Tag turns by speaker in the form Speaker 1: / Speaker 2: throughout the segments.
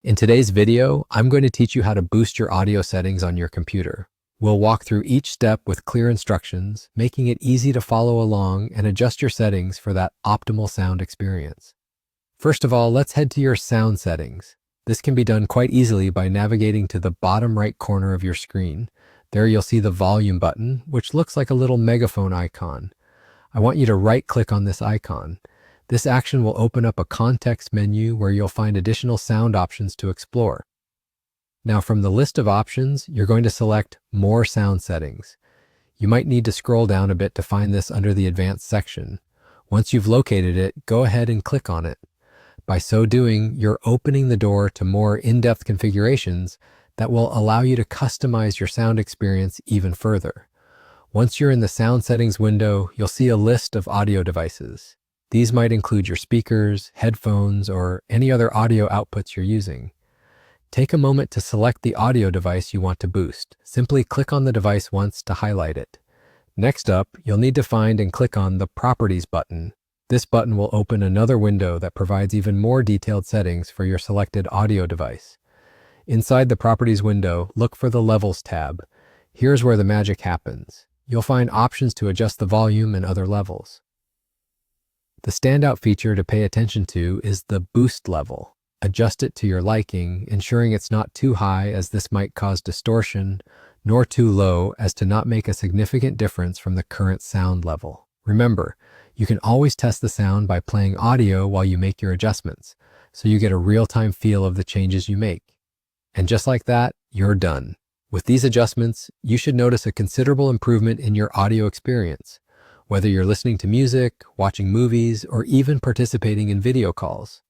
Speaker 1: In today's video, I'm going to teach you how to boost your audio settings on your computer. We'll walk through each step with clear instructions, making it easy to follow along and adjust your settings for that optimal sound experience. First of all, let's head to your sound settings. This can be done quite easily by navigating to the bottom right corner of your screen. There you'll see the volume button, which looks like a little megaphone icon. I want you to right-click on this icon. This action will open up a context menu where you'll find additional sound options to explore. Now, from the list of options, you're going to select More Sound Settings. You might need to scroll down a bit to find this under the Advanced section. Once you've located it, go ahead and click on it. By so doing, you're opening the door to more in-depth configurations that will allow you to customize your sound experience even further. Once you're in the Sound Settings window, you'll see a list of audio devices. These might include your speakers, headphones, or any other audio outputs you're using. Take a moment to select the audio device you want to boost. Simply click on the device once to highlight it. Next up, you'll need to find and click on the Properties button. This button will open another window that provides even more detailed settings for your selected audio device. Inside the Properties window, look for the Levels tab. Here's where the magic happens. You'll find options to adjust the volume and other levels. The standout feature to pay attention to is the boost level. Adjust it to your liking, ensuring it's not too high as this might cause distortion, nor too low as to not make a significant difference from the current sound level. Remember, you can always test the sound by playing audio while you make your adjustments, so you get a real-time feel of the changes you make. And just like that, you're done. With these adjustments, you should notice a considerable improvement in your audio experience, whether you're listening to music, watching movies, or even participating in video calls.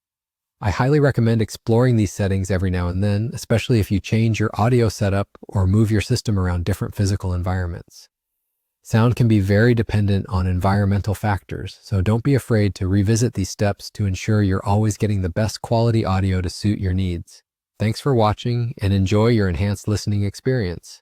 Speaker 1: I highly recommend exploring these settings every now and then, especially if you change your audio setup or move your system around different physical environments. Sound can be very dependent on environmental factors, so don't be afraid to revisit these steps to ensure you're always getting the best quality audio to suit your needs. Thanks for watching and enjoy your enhanced listening experience.